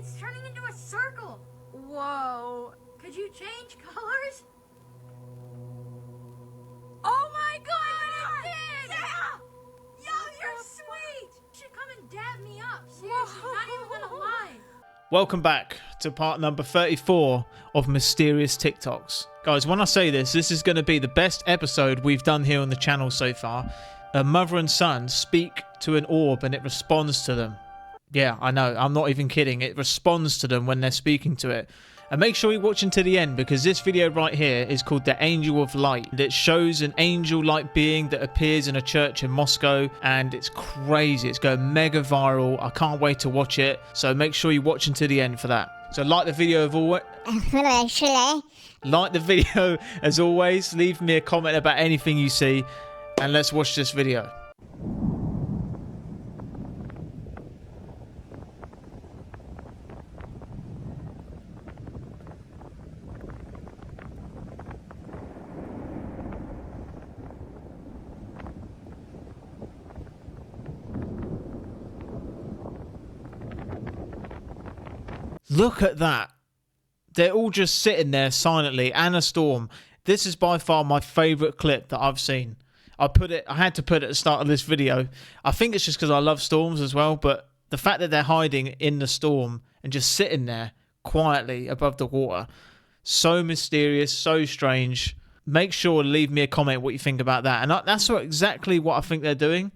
It's turning into a circle. Whoa. Could you change colors? Oh my god, it did! Yeah! Yo, you're sweet! You should come and dab me up. Seriously, not even gonna lie. Welcome back to part number 34 of Mysterious TikToks. Guys, when I say this is going to be the best episode we've done here on the channel so far. A mother and son speak to an orb and it responds to them. Yeah, I know, I'm not even kidding. It responds to them when they're speaking to it. And make sure you watch until the end, because this video right here is called The Angel of Light. It shows an angel-like being that appears in a church in Moscow, and it's crazy. It's going mega viral. I can't wait to watch it. So make sure you watch until the end for that. So like the video of always. Like the video as always. Leave me a comment about anything you see, and let's watch this video. Look at that. They're all just sitting there silently, and a storm. This is by far my favourite clip that I've seen. I had to put it at the start of this video. I think it's just because I love storms as well, but the fact that they're hiding in the storm and just sitting there quietly above the water, so mysterious, so strange. Make sure to leave me a comment what you think about that. And that's exactly what I think they're doing.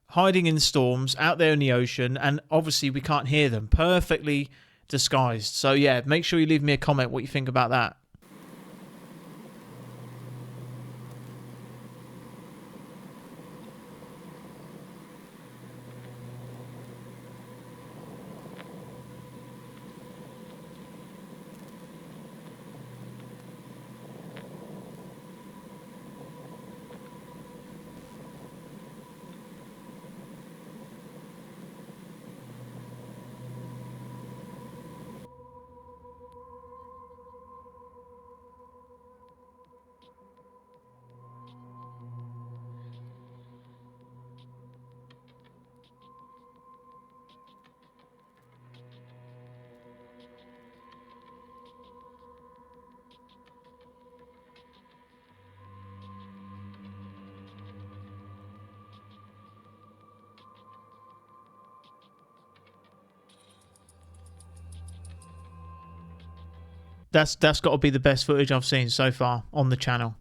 Hiding in storms out there in the ocean, and obviously we can't hear them. Perfectly disguised. So yeah, make sure you leave me a comment what you think about that. That's got to be the best footage I've seen so far on the channel.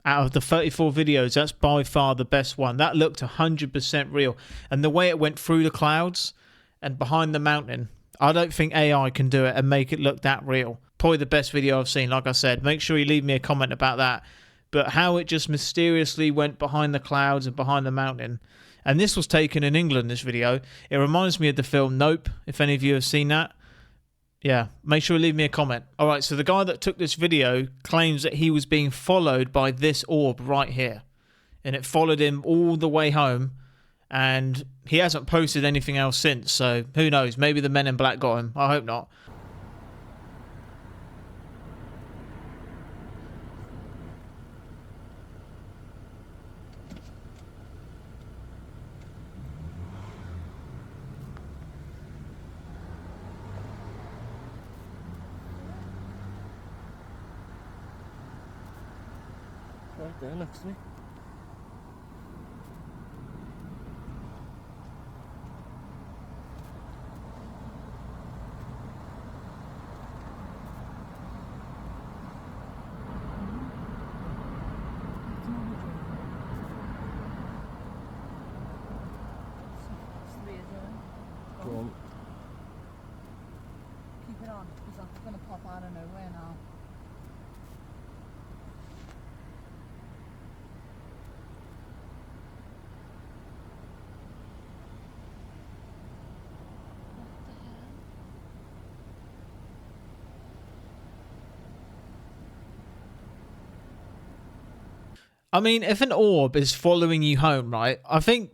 Out of the 34 videos, that's by far the best one. That looked 100% real. And the way it went through the clouds and behind the mountain, I don't think AI can do it and make it look that real. Probably the best video I've seen, like I said. Make sure you leave me a comment about that. But how it just mysteriously went behind the clouds and behind the mountain. And this was taken in England, this video. It reminds me of the film Nope, if any of you have seen that. Yeah, make sure you leave me a comment. All right, so the guy that took this video claims that he was being followed by this orb right here. And it followed him all the way home. And he hasn't posted anything else since. So who knows? Maybe the men in black got him. I hope not. Right there next to me. Go on. Keep it on, because I'm going to pop out of nowhere now. I mean, if an orb is following you home, right, I think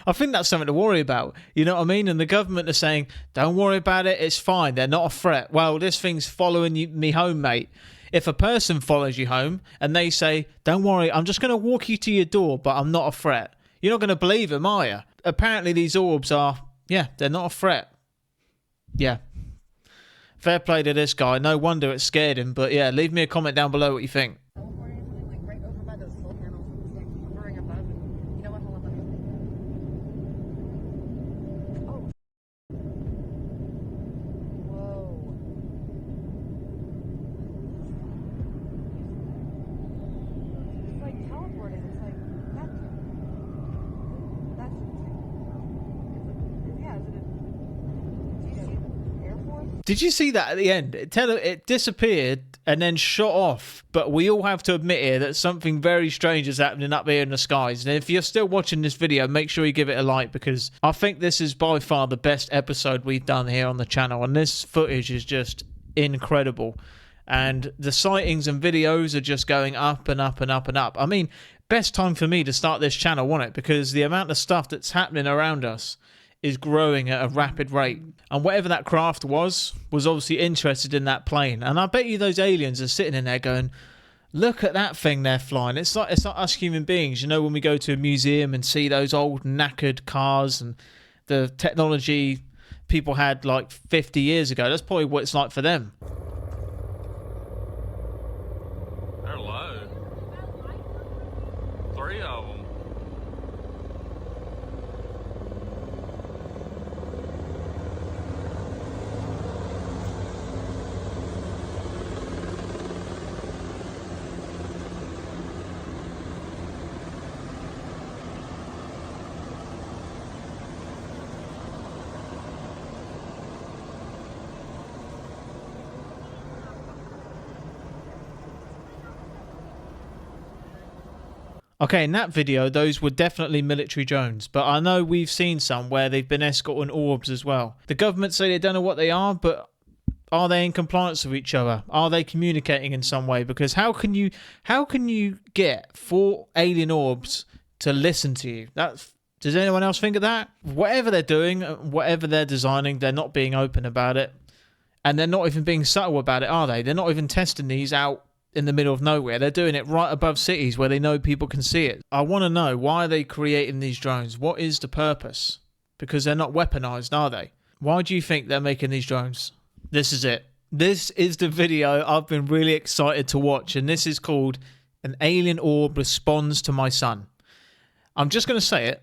that's something to worry about. You know what I mean? And the government are saying, don't worry about it, it's fine, they're not a threat. Well, this thing's following me home, mate. If a person follows you home and they say, don't worry, I'm just going to walk you to your door, but I'm not a threat, you're not going to believe them, are you? Apparently these orbs are, yeah, they're not a threat. Yeah, Fair play to this guy. No wonder it scared him. But yeah, leave me a comment down below what you think. Teleporting, like right over by those solar panels. It's like hovering above. You know what? Hold on. Let me. Oh. Whoa. It's like teleporting. It's like that's yeah. Is it Air Force? Did you see that at the end? It disappeared and then shot off. But we all have to admit here that something very strange is happening up here in the skies. And if you're still watching this video, make sure you give it a like, because I think this is by far the best episode we've done here on the channel. And this footage is just incredible. And the sightings and videos are just going up and up and up and up. I mean, best time for me to start this channel, wasn't it? Because the amount of stuff that's happening around us is growing at a rapid rate. And whatever that craft was obviously interested in that plane. And I bet you those aliens are sitting in there going, look at that thing they're flying. It's like us human beings, you know, when we go to a museum and see those old knackered cars and the technology people had like 50 years ago. That's probably what it's like for them. They're low. 3 of them. Okay, in that video, those were definitely military drones, but I know we've seen some where they've been escorting orbs as well. The government say they don't know what they are, but are they in compliance with each other? Are they communicating in some way? Because how can you get 4 alien orbs to listen to you? Does anyone else think of that? Whatever they're doing, whatever they're designing, they're not being open about it. And they're not even being subtle about it, are they? They're not even testing these out in the middle of nowhere. They're doing it right above cities where they know people can see it. I want to know, why are they creating these drones? What is the purpose? Because they're not weaponized, are they? Why do you think they're making these drones? This is it. This is the video I've been really excited to watch, and this is called An Alien Orb Responds to My Son. I'm just going to say it.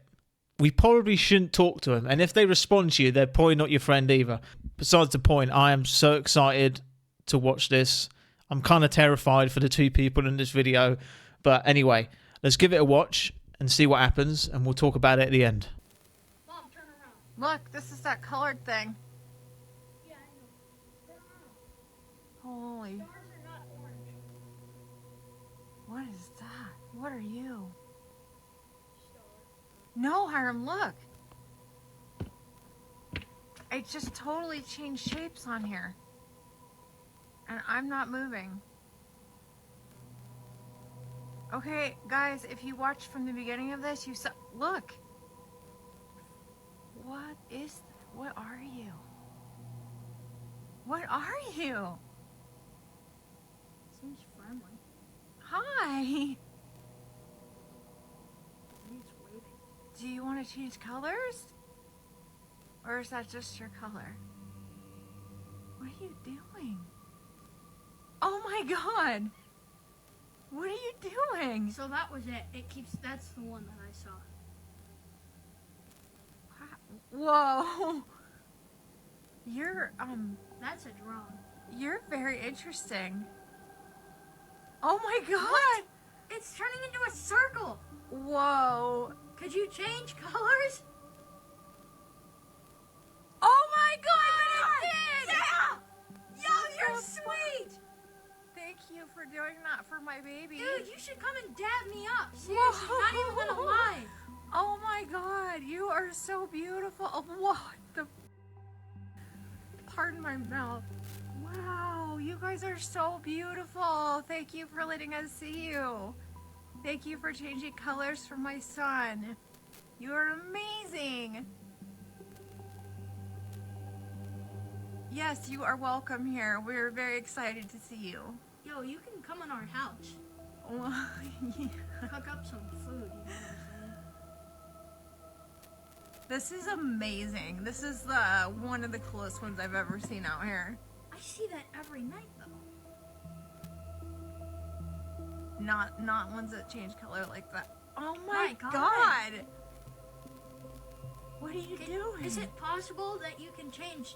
We probably shouldn't talk to them, and if they respond to you, they're probably not your friend either. Besides the point, I am so excited to watch this. I'm kind of terrified for the 2 people in this video. But anyway, let's give it a watch and see what happens, and we'll talk about it at the end. Mom, turn around. Look, this is that colored thing. Yeah, I know. Turn around. Holy. Stars are not orange. What is that? What are you? Star. No, Hiram, look. It just totally changed shapes on here. And I'm not moving. Okay, guys, if you watched from the beginning of this, you saw... Look. What is... What are you? What are you? Seems friendly. Hi. Maybe it's waving. Do you want to change colors? Or is that just your color? What are you doing? Oh my god! What are you doing? So that was it. That's the one that I saw. Whoa! You're, That's a drone. you're very interesting. Oh my god! What? It's turning into a circle. Whoa! Could you change colors? Oh my god! It did! Yeah! Yo, you're sweet! Thank you for doing that for my baby. Dude, you should come and dab me up. Seriously, not even gonna lie. Oh my god, you are so beautiful. Oh, what the... Pardon my mouth. Wow, you guys are so beautiful. Thank you for letting us see you. Thank you for changing colors for my son. You are amazing. Yes, you are welcome here. We're very excited to see you. Yo, you can come in our house. Well, yeah. Cook up some food, you know what I'm saying? This is amazing. This is one of the coolest ones I've ever seen out here. I see that every night though. Not ones that change color like that. Oh My my God. God. What are you doing? Is it possible that you can change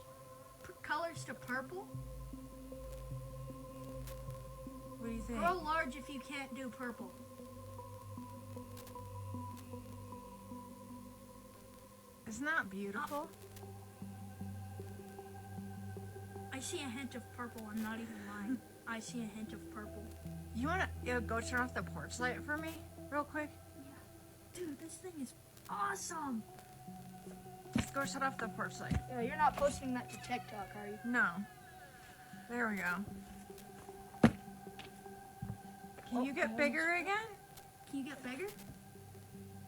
colors to purple? What do you think? Grow large if you can't do purple. Isn't that beautiful? I see a hint of purple. I'm not even lying. I see a hint of purple. You wanna go turn off the porch light for me, real quick? Dude, this thing is awesome. Just go shut off the porch light. Yeah, you're not posting that to TikTok, are you? No. There we go. Can you get bigger again? Can you get bigger?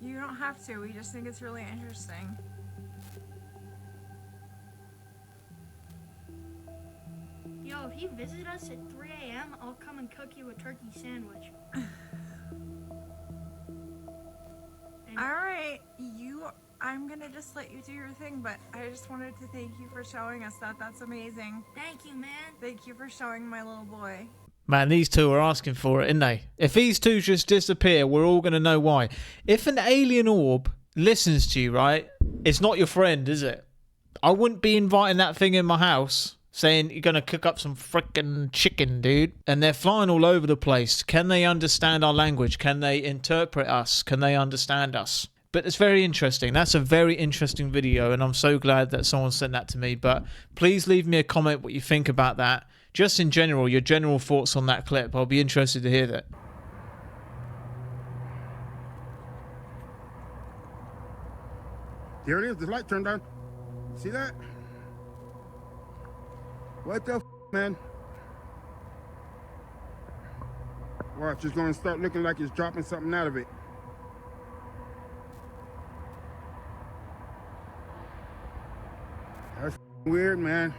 You don't have to. We just think it's really interesting. Yo, if you visit us at 3 a.m., I'll come and cook you a turkey sandwich. And Alright, I'm gonna just let you do your thing, but I just wanted to thank you for showing us that. That's amazing. thank you, man. Thank you for showing my little boy. Man, these two are asking for it, aren't they? If these two just disappear, we're all going to know why. If an alien orb listens to you, right, it's not your friend, is it? I wouldn't be inviting that thing in my house saying you're going to cook up some frickin' chicken, dude. And they're flying all over the place. Can they understand our language? Can they interpret us? Can they understand us? But it's very interesting. That's a very interesting video, and I'm so glad that someone sent that to me. But please leave me a comment what you think about that. Just in general, your general thoughts on that clip. I'll be interested to hear that. There it is, the light turned on. See that? What the man? Watch, it's gonna start looking like it's dropping something out of it. That's weird, man.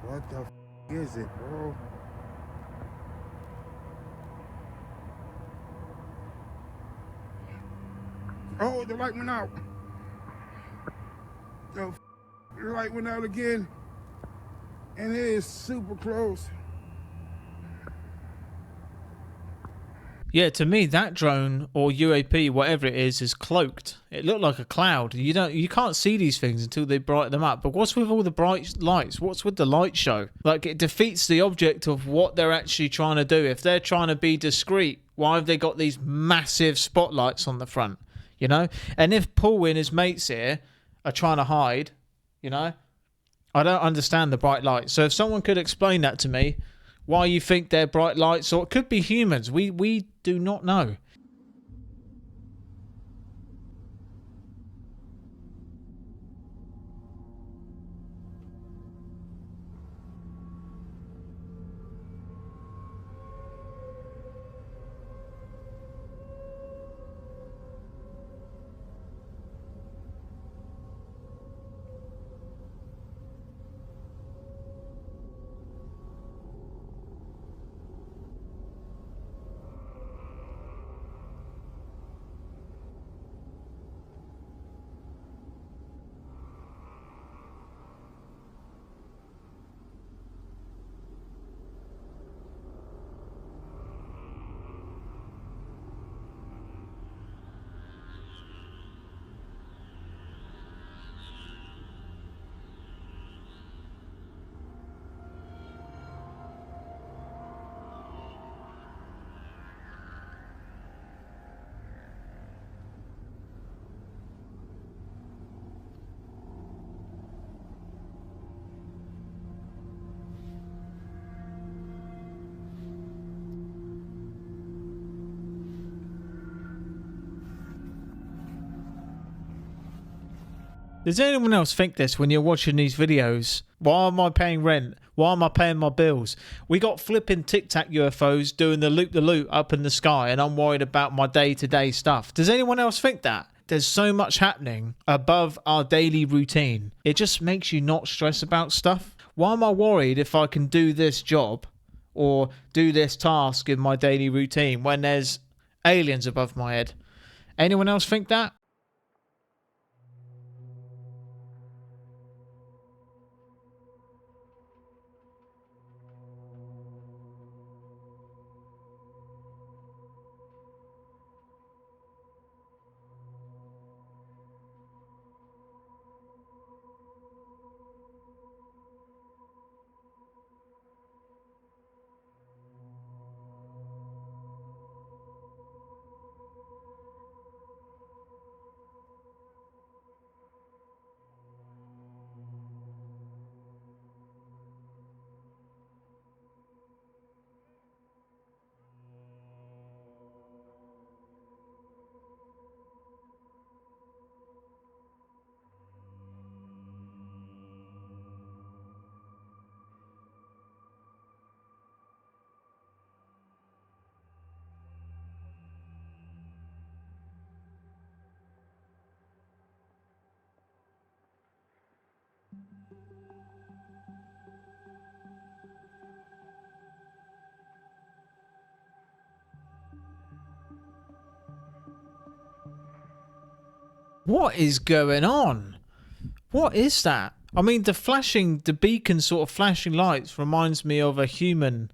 What the is it, bro? Oh, the light went out. The light went out again. And it is super close. Yeah, to me, that drone or UAP, whatever it is cloaked. It looked like a cloud. You can't see these things until they brighten them up. But what's with all the bright lights? What's with the light show? Like, it defeats the object of what they're actually trying to do. If they're trying to be discreet, why have they got these massive spotlights on the front? You know? And if Paul and his mates here are trying to hide, you know, I don't understand the bright lights. So if someone could explain that to me, why you think they're bright lights, or it could be humans. We do not know. Does anyone else think this when you're watching these videos? Why am I paying rent? Why am I paying my bills? We got flipping Tic Tac UFOs doing the loop up in the sky, and I'm worried about my day-to-day stuff. Does anyone else think that? There's so much happening above our daily routine. It just makes you not stress about stuff. Why am I worried if I can do this job or do this task in my daily routine when there's aliens above my head? Anyone else think that? What is going on? What is that? I mean, the beacon sort of flashing lights reminds me of a human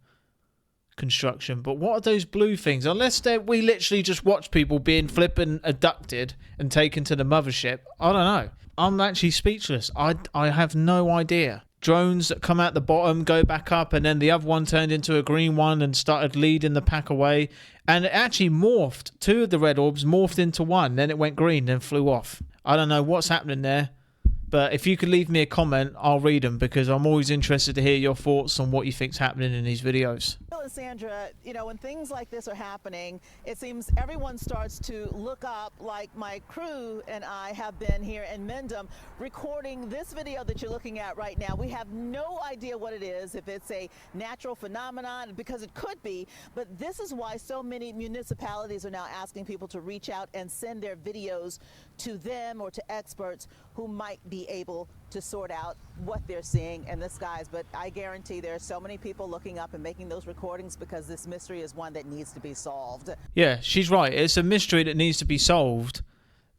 construction, but what are those blue things? Unless we literally just watch people being flippin' abducted and taken to the mothership. I don't know. I'm actually speechless. I have no idea. Drones that come out the bottom, go back up, and then the other one turned into a green one and started leading the pack away. And it actually morphed. 2 of the red orbs morphed into one. Then it went green, then flew off. I don't know what's happening there. But if you could leave me a comment, I'll read them because I'm always interested to hear your thoughts on what you think's happening in these videos. Sandra, you know, when things like this are happening, it seems everyone starts to look up, like my crew and I have been here in Mendham recording this video that you're looking at right now. We have no idea what it is, if it's a natural phenomenon, because it could be, but this is why so many municipalities are now asking people to reach out and send their videos to them or to experts who might be able to sort out what they're seeing in the skies. But I guarantee there are so many people looking up and making those recordings because this mystery is one that needs to be solved. Yeah, she's right. It's a mystery that needs to be solved,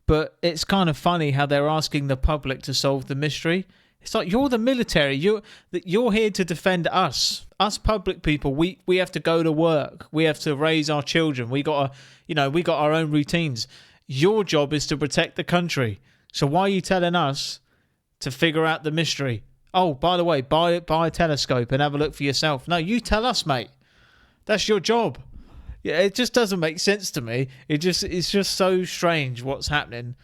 but it's kind of funny how they're asking the public to solve the mystery. It's like, you're the military. You're here to defend us public people. We have to go to work. We have to raise our children. We got our own routines. Your job is to protect the country. So why are you telling us to figure out the mystery? Oh, by the way, buy a telescope and have a look for yourself. No, you tell us, mate. That's your job. Yeah, it just doesn't make sense to me. It's just so strange what's happening.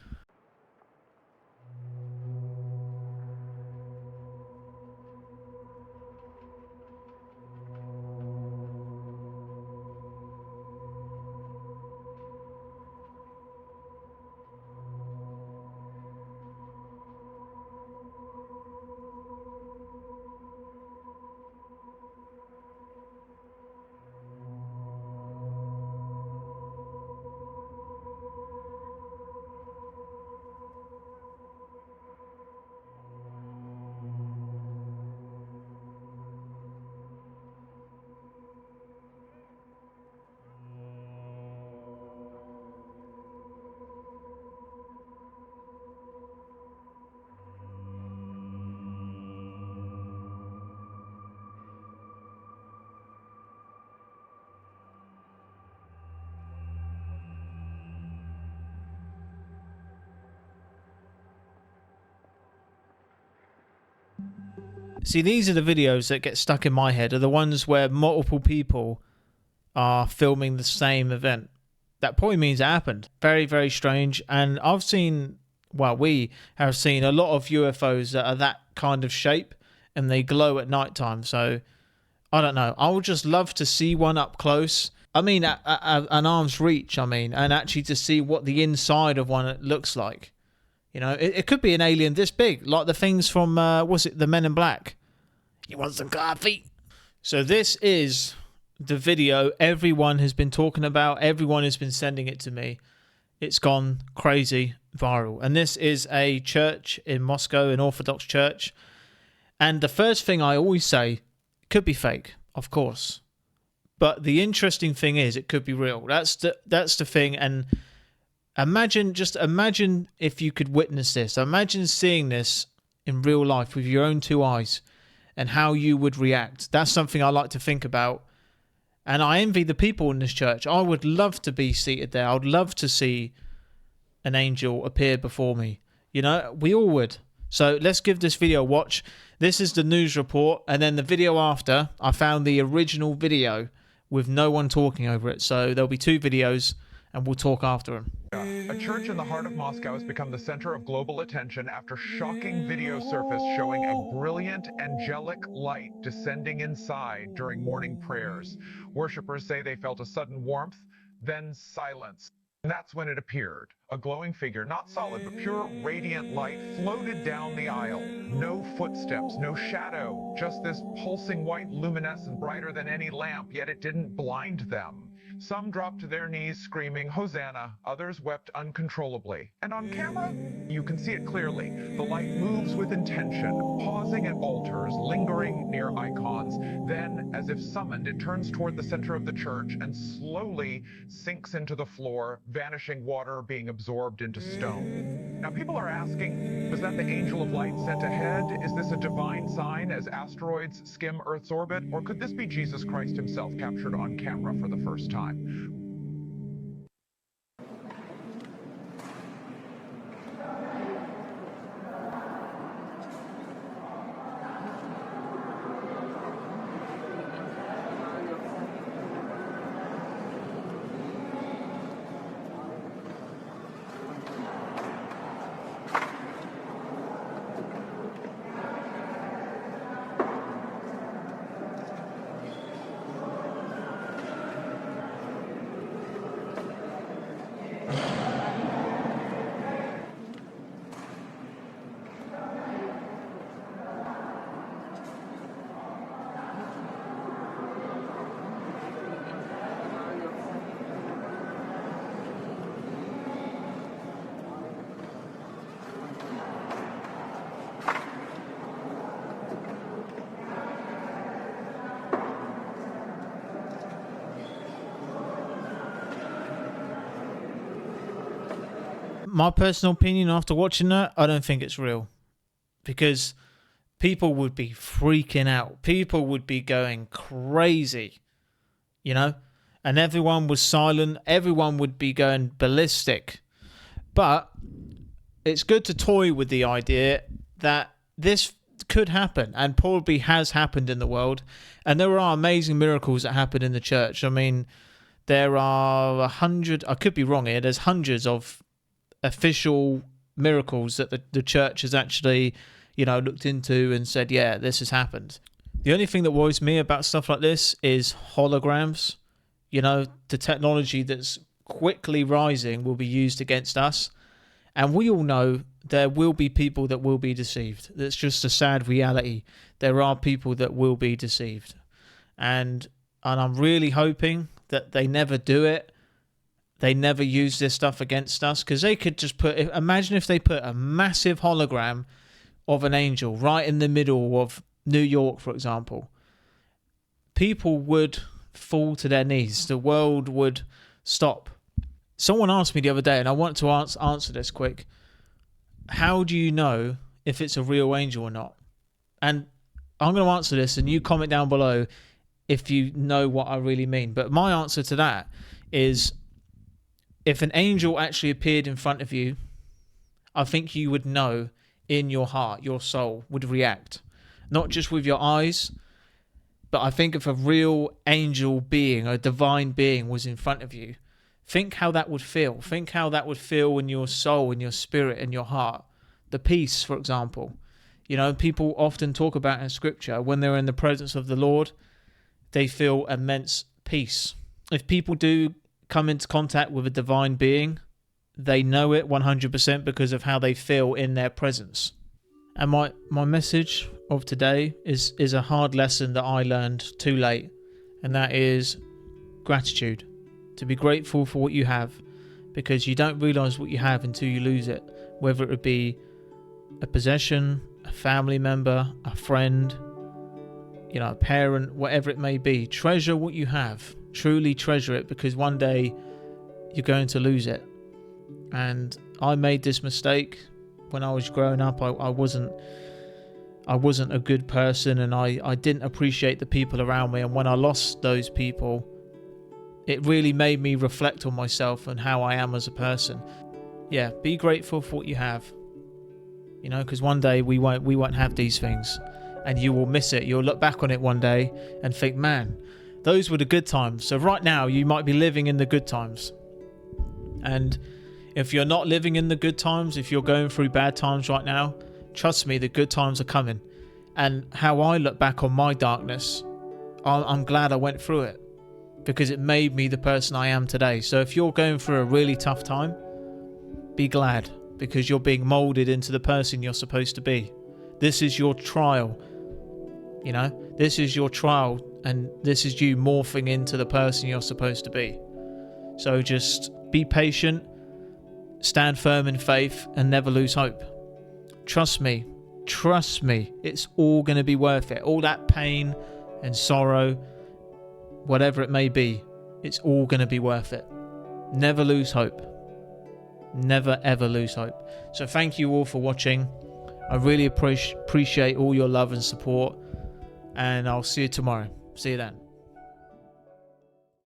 See, these are the videos that get stuck in my head, are the ones where multiple people are filming the same event. That probably means it happened. Very, very strange. And we have seen a lot of UFOs that are that kind of shape and they glow at nighttime. So, I don't know. I would just love to see one up close. I mean, at an arm's reach, and actually to see what the inside of one looks like. You know, it could be an alien this big, like the things from, the Men in Black? You want some coffee? So this is the video everyone has been talking about. Everyone has been sending it to me. It's gone crazy viral. And this is a church in Moscow, an Orthodox church. And the first thing I always say, it could be fake, of course. But the interesting thing is it could be real. That's the thing. And imagine if you could witness this. Imagine seeing this in real life with your own two eyes and how you would react. That's something I like to think about. And I envy the people in this church. I would love to be seated there. I would love to see an angel appear before me. You know, we all would. So let's give this video a watch. This is the news report. And then the video after, I found the original video with no one talking over it. So there'll be two videos and we'll talk after them. A church in the heart of Moscow has become the center of global attention after shocking video surfaced showing a brilliant angelic light descending inside during morning prayers. Worshippers say they felt a sudden warmth, then silence. And that's when it appeared. A glowing figure, not solid, but pure radiant light, floated down the aisle. No footsteps, no shadow, just this pulsing white luminescence brighter than any lamp, yet it didn't blind them. Some dropped to their knees screaming, "Hosanna." Others wept uncontrollably. And on camera, you can see it clearly. The light moves with intention, pausing at altars, lingering near icons. Then, as if summoned, it turns toward the center of the church and slowly sinks into the floor, vanishing water being absorbed into stone. Now, people are asking, was that the angel of light sent ahead? Is this a divine sign as asteroids skim Earth's orbit? Or could this be Jesus Christ himself captured on camera for the first time? My personal opinion after watching that, I don't think it's real. Because people would be freaking out. People would be going crazy. You know? And everyone was silent. Everyone would be going ballistic. But it's good to toy with the idea that this could happen and probably has happened in the world. And there are amazing miracles that happen in the church. I mean, there are 100, I could be wrong here, there's hundreds of official miracles that the church has actually, you know, looked into and said, yeah, this has happened. The only thing that worries me about stuff like this is holograms. You know, the technology that's quickly rising will be used against us. And we all know there will be people that will be deceived. That's just a sad reality. There are people that will be deceived. And I'm really hoping that they never do it. They never use this stuff against us, because they could just imagine if they put a massive hologram of an angel right in the middle of New York, for example. People would fall to their knees. The world would stop. Someone asked me the other day, and I want to answer this quick. How do you know if it's a real angel or not? And I'm going to answer this, and you comment down below if you know what I really mean. But my answer to that is, if an angel actually appeared in front of you, I think you would know in your heart, your soul would react. Not just with your eyes, but I think if a real angel being, a divine being was in front of you, think how that would feel. Think how that would feel in your soul, in your spirit, in your heart. The peace, for example. You know, people often talk about in scripture, when they're in the presence of the Lord, they feel immense peace. If people do come into contact with a divine being, they know it 100% because of how they feel in their presence. And my message of today is a hard lesson that I learned too late, and that is gratitude. To be grateful for what you have, because you don't realise what you have until you lose it, whether it be a possession, a family member, a friend, you know, a parent, whatever it may be. Treasure what you have. Truly treasure it, because one day you're going to lose it. And I made this mistake when I was growing up. I wasn't a good person, and I didn't appreciate the people around me. And when I lost those people, it really made me reflect on myself and how I am as a person. Yeah, be grateful for what you have. You know, because one day we won't have these things, and you will miss it. You'll look back on it one day and think, man, those were the good times. So right now you might be living in the good times. And if you're not living in the good times, if you're going through bad times right now, trust me, the good times are coming. And how I look back on my darkness, I'm glad I went through it, because it made me the person I am today. So if you're going through a really tough time, be glad, because you're being molded into the person you're supposed to be. This is your trial. You know, this is your trial, and this is you morphing into the person you're supposed to be. So just be patient, stand firm in faith, and never lose hope. Trust me, it's all going to be worth it. All that pain and sorrow, whatever it may be, it's all going to be worth it. Never lose hope. Never ever lose hope. So thank you all for watching. I really appreciate all your love and support, and I'll see you tomorrow. See you then.